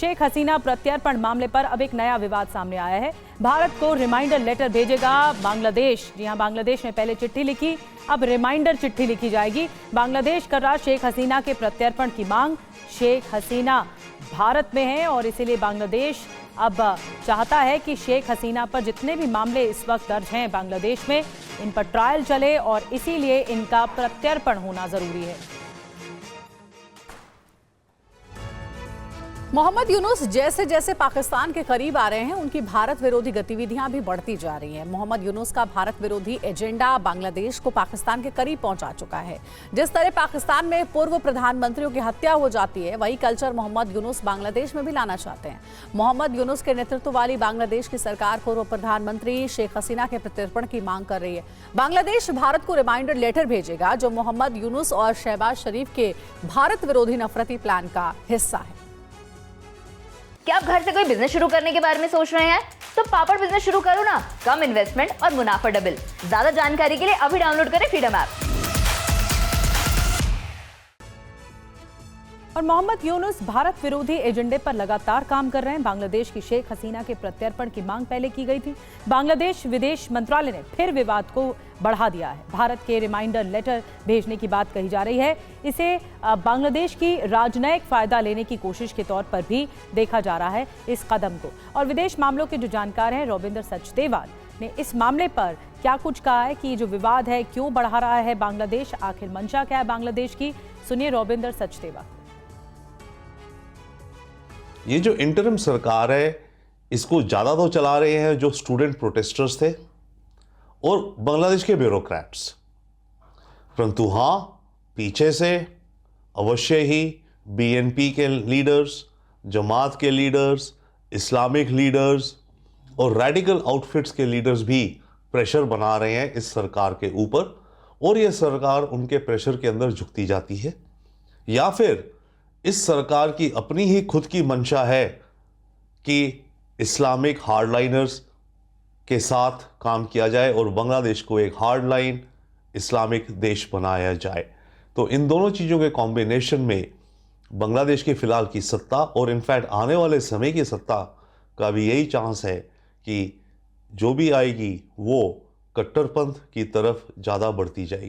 शेख हसीना प्रत्यर्पण मामले पर अब एक नया विवाद सामने आया है। भारत को रिमाइंडर लेटर भेजेगा बांग्लादेश। जी हां, बांग्लादेश ने पहले चिट्ठी लिखी, अब रिमाइंडर चिट्ठी लिखी जाएगी। बांग्लादेश कर रहा शेख हसीना के प्रत्यर्पण की मांग। शेख हसीना भारत में है और इसीलिए बांग्लादेश अब चाहता है कि शेख हसीना पर जितने भी मामले इस वक्त दर्ज हैं बांग्लादेश में, इन पर ट्रायल चले और इसीलिए इनका प्रत्यर्पण होना जरूरी है। मोहम्मद यूनुस जैसे जैसे पाकिस्तान के करीब आ रहे हैं, उनकी भारत विरोधी गतिविधियां भी बढ़ती जा रही हैं। मोहम्मद यूनुस का भारत विरोधी एजेंडा बांग्लादेश को पाकिस्तान के करीब पहुंचा चुका है। जिस तरह पाकिस्तान में पूर्व प्रधानमंत्रियों की हत्या हो जाती है, वही कल्चर मोहम्मद यूनुस बांग्लादेश में भी लाना चाहते हैं। मोहम्मद यूनुस के नेतृत्व वाली बांग्लादेश की सरकार पूर्व प्रधानमंत्री शेख हसीना के प्रत्यर्पण की मांग कर रही है। बांग्लादेश भारत को रिमाइंडर लेटर भेजेगा जो मोहम्मद यूनुस और शहबाज शरीफ के भारत विरोधी नफरती प्लान का हिस्सा है। क्या आप घर से कोई बिजनेस शुरू करने के बारे में सोच रहे हैं? तो पापड़ बिजनेस शुरू करो ना, कम इन्वेस्टमेंट और मुनाफा डबल। ज्यादा जानकारी के लिए अभी डाउनलोड करें फ्रीडम ऐप। और मोहम्मद यूनुस भारत विरोधी एजेंडे पर लगातार काम कर रहे हैं। बांग्लादेश की शेख हसीना के प्रत्यर्पण की मांग पहले की गई थी। बांग्लादेश विदेश मंत्रालय ने फिर विवाद को बढ़ा दिया है। भारत के रिमाइंडर लेटर भेजने की बात कही जा रही है। इसे बांग्लादेश की राजनयिक फायदा लेने की कोशिश के तौर पर भी देखा जा रहा है इस कदम को। और विदेश मामलों के जो जानकार हैं रविंद्र सचदेवा ने इस मामले पर क्या कुछ कहा है कि जो विवाद है क्यों बढ़ा रहा है बांग्लादेश, आखिर मंशा क्या है बांग्लादेश की, सुनिए रविंद्र सचदेवा। ये जो इंटरिम सरकार है, इसको ज़्यादा तो चला रहे हैं जो स्टूडेंट प्रोटेस्टर्स थे और बांग्लादेश के ब्यूरोक्रेट्स, परंतु हाँ, पीछे से अवश्य ही बीएनपी के लीडर्स, जमात के लीडर्स, इस्लामिक लीडर्स और रेडिकल आउटफिट्स के लीडर्स भी प्रेशर बना रहे हैं इस सरकार के ऊपर, और ये सरकार उनके प्रेशर के अंदर झुकती जाती है। या फिर इस सरकार की अपनी ही खुद की मंशा है कि इस्लामिक हार्डलाइनर्स के साथ काम किया जाए और बांग्लादेश को एक हार्डलाइन इस्लामिक देश बनाया जाए। तो इन दोनों चीज़ों के कॉम्बिनेशन में बांग्लादेश की फ़िलहाल की सत्ता और इनफैक्ट आने वाले समय की सत्ता का भी यही चांस है कि जो भी आएगी वो कट्टरपंथ की तरफ ज़्यादा बढ़ती जाएगी।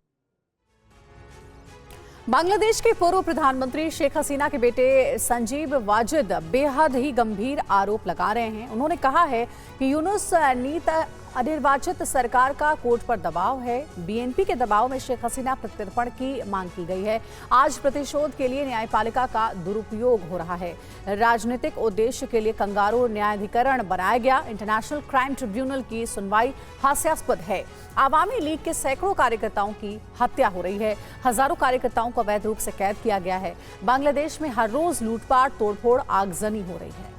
बांग्लादेश के पूर्व प्रधानमंत्री शेख हसीना के बेटे संजीव वाजिद बेहद ही गंभीर आरोप लगा रहे हैं। उन्होंने कहा है कि यूनुस नीत अनिर्वाचित सरकार का कोर्ट पर दबाव है। बीएनपी के दबाव में शेख हसीना प्रत्यर्पण की मांग की गई है। आज प्रतिशोध के लिए न्यायपालिका का दुरुपयोग हो रहा है। राजनीतिक उद्देश्य के लिए कंगारू न्यायाधिकरण बनाया गया। इंटरनेशनल क्राइम ट्रिब्यूनल की सुनवाई हास्यास्पद है। आवामी लीग के सैकड़ों कार्यकर्ताओं की हत्या हो रही है। हजारों कार्यकर्ताओं को अवैध रूप से कैद किया गया है। बांग्लादेश में हर रोज लूटपाट, तोड़फोड़, आगजनी हो रही है।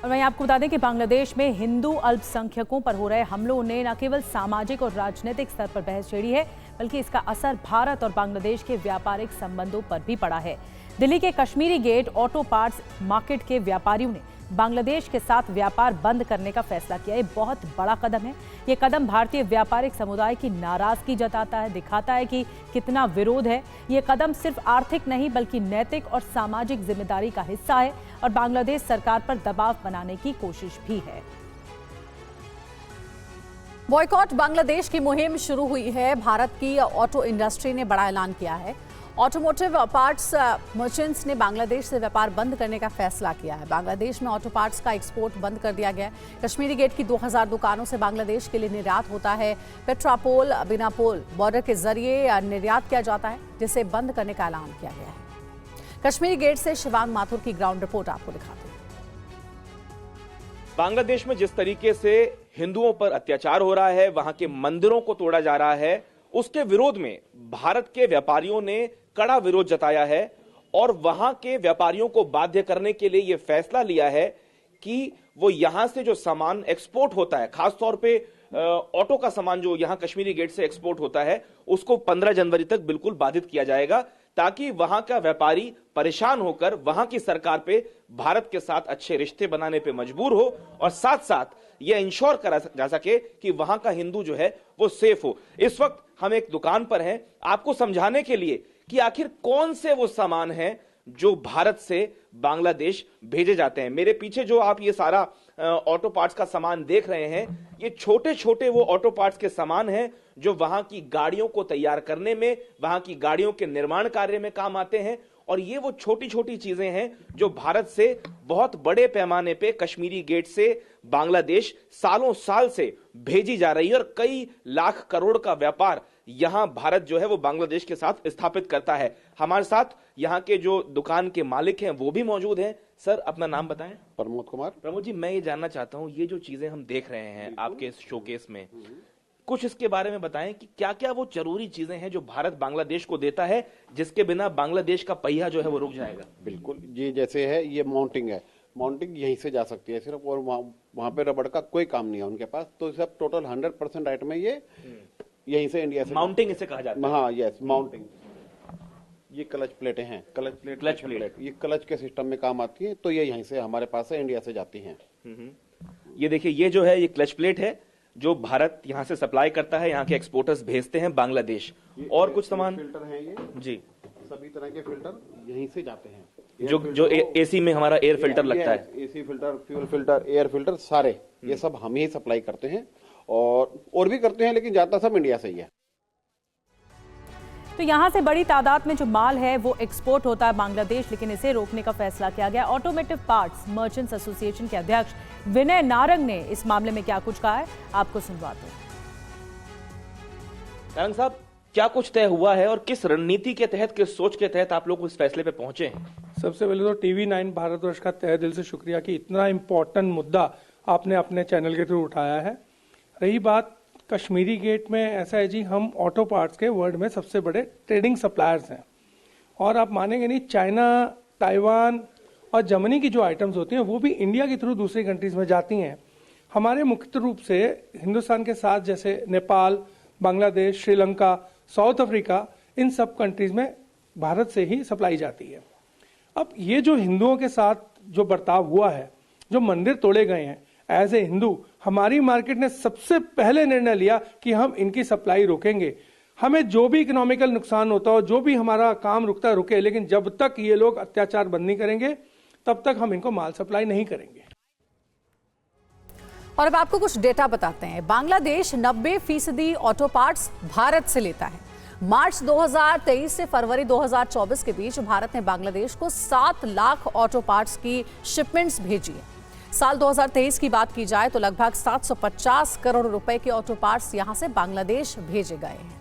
और मैं आपको बता दें कि बांग्लादेश में हिंदू अल्पसंख्यकों पर हो रहे हमलों ने न केवल सामाजिक और राजनीतिक स्तर पर बहस छेड़ी है, बल्कि इसका असर भारत और बांग्लादेश के व्यापारिक संबंधों पर भी पड़ा है। दिल्ली के Kashmiri Gate auto parts market के व्यापारियों ने बांग्लादेश के साथ व्यापार बंद करने का फैसला किया। ये बहुत बड़ा कदम है। ये कदम भारतीय व्यापारिक समुदाय की नाराजगी जताता है, दिखाता है कि कितना विरोध है। ये कदम सिर्फ आर्थिक नहीं बल्कि नैतिक और सामाजिक जिम्मेदारी का हिस्सा है और बांग्लादेश सरकार पर दबाव बनाने की कोशिश भी है। बॉयकॉट बांग्लादेश की मुहिम शुरू हुई है। भारत की ऑटो इंडस्ट्री ने बड़ा ऐलान किया है। ऑटोमोटिव पार्ट्स मर्चेंट्स ने बांग्लादेश से व्यापार बंद करने का फैसला किया है। बांग्लादेश में ऑटो पार्ट्स का एक्सपोर्ट बंद कर दिया गया है। कश्मीरी गेट की 2000 दुकानों से बांग्लादेश के लिए निर्यात होता है। पेट्रापोल बिनापोल बॉर्डर के जरिए निर्यात किया जाता है, जिसे बंद करने का ऐलान किया गया है। कश्मीरी गेट से शिवांग माथुर की ग्राउंड रिपोर्ट आपको दिखाते हैं। बांग्लादेश में जिस तरीके से हिंदुओं पर अत्याचार हो रहा है, वहां के मंदिरों को तोड़ा जा रहा है, उसके विरोध में भारत के व्यापारियों ने कड़ा विरोध जताया है और वहां के व्यापारियों को बाध्य करने के लिए यह फैसला लिया है कि वो यहां से जो सामान एक्सपोर्ट होता है, खासतौर पे ऑटो का सामान जो यहां कश्मीरी गेट से एक्सपोर्ट होता है, उसको 15 जनवरी तक बिल्कुल बाधित किया जाएगा, ताकि वहां का व्यापारी परेशान होकर वहां की सरकार पे भारत के साथ अच्छे रिश्ते बनाने पे मजबूर हो और साथ साथ यह इंश्योर करा जा सके कि वहां का हिंदू जो है वो सेफ हो। इस वक्त हम एक दुकान पर हैं, आपको समझाने के लिए कि आखिर कौन से वो सामान हैं जो भारत से बांग्लादेश भेजे जाते हैं। मेरे पीछे जो आप ये सारा ऑटो पार्ट्स का सामान देख रहे हैं, ये छोटे छोटे वो ऑटो पार्ट्स के सामान हैं जो वहां की गाड़ियों को तैयार करने में, वहां की गाड़ियों के निर्माण कार्य में काम आते हैं। और ये वो छोटी छोटी चीजें हैं जो भारत से बहुत बड़े पैमाने पे कश्मीरी गेट से बांग्लादेश सालों साल से भेजी जा रही है। और कई लाख करोड़ का व्यापार यहां भारत जो है वो बांग्लादेश के साथ स्थापित करता है। हमारे साथ यहां के जो दुकान के मालिक हैं वो भी मौजूद हैं। सर, अपना नाम बताएं। प्रमोद कुमार। प्रमोद जी, मैं ये जानना चाहता हूं, ये जो चीजें हम देख रहे हैं आपके इस शोकेस में, कुछ इसके बारे में बताएं कि क्या क्या वो जरूरी चीजें हैं जो भारत बांग्लादेश को देता है, जिसके बिना बांग्लादेश का पहिया जो है वो रुक जाएगा। बिल्कुल जी, जैसे है ये माउंटिंग है, माउंटिंग यहीं से जा सकती है सिर्फ, और वहाँ पे रबड़ का कोई काम नहीं है उनके पास। तो सब टोटल 100% आइटम है ये यहीं से, इंडिया से। माउंटिंग इसे कहा जाता है। हाँ, यस, माउंटिंग। ये क्लच प्लेटें हैं, क्लच प्लेट ये क्लच के सिस्टम में काम आती है। तो ये यहीं से हमारे पास से इंडिया से जाती हैं। ये देखिए, ये जो है ये क्लच प्लेट है जो भारत यहां से सप्लाई करता है, यहाँ के एक्सपोर्टर्स भेजते हैं बांग्लादेश। और कुछ सामान, फिल्टर है ये जी, सभी तरह के फिल्टर यहीं से जाते हैं। जो एसी में हमारा एयर फिल्टर लगता है, AC filter, fuel filter, air filter, सारे ये सब हम ही सप्लाई करते हैं। और भी करते हैं, लेकिन ज्यादा सब इंडिया से ही है। तो यहाँ से बड़ी तादाद में जो माल है वो एक्सपोर्ट होता है बांग्लादेश, लेकिन इसे रोकने का फैसला किया गया। ऑटोमोटिव पार्ट्स मर्चेंट्स एसोसिएशन के अध्यक्ष विनय नारंग ने इस मामले में क्या कुछ कहा है, आपको सुनवाते हैं। नारंग साहब, क्या कुछ तय हुआ है और किस रणनीति के तहत, किस सोच के तहत आप लोग इस फैसले पे पहुंचे हैं? सबसे पहले तो TV9 भारतवर्ष का तहे दिल से शुक्रिया कि इतना इम्पोर्टेंट मुद्दा आपने अपने चैनल के थ्रू उठाया है। रही बात कश्मीरी गेट में, ऐसा है जी, हम ऑटो पार्ट्स के वर्ल्ड में सबसे बड़े ट्रेडिंग सप्लायर्स हैं। और आप मानेंगे नहीं, चाइना, ताइवान और जर्मनी की जो आइटम्स होती हैं वो भी इंडिया के थ्रू दूसरी कंट्रीज में जाती हैं। हमारे मुख्य रूप से हिंदुस्तान के साथ जैसे नेपाल, बांग्लादेश, श्रीलंका, साउथ अफ्रीका, इन सब कंट्रीज में भारत से ही सप्लाई जाती है। अब ये जो हिंदुओं के साथ जो बर्ताव हुआ है, जो मंदिर तोड़े गए हैं, एज ए हिंदू हमारी मार्केट ने सबसे पहले निर्णय लिया कि हम इनकी सप्लाई रोकेंगे। हमें जो भी इकोनॉमिकल नुकसान होता हो, जो भी हमारा काम रुकता रुके, लेकिन जब तक ये लोग अत्याचार बंद नहीं करेंगे तब तक हम इनको माल सप्लाई नहीं करेंगे। और अब आपको कुछ डेटा बताते हैं। बांग्लादेश 90% ऑटो पार्ट्स भारत से लेता है। मार्च 2023 से फरवरी 2024 के बीच भारत ने बांग्लादेश को 7 लाख ऑटो पार्ट्स की शिपमेंट्स भेजी है। साल 2023 की बात की जाए तो लगभग 750 करोड़ रुपए के ऑटो पार्ट्स यहां से बांग्लादेश भेजे गए हैं।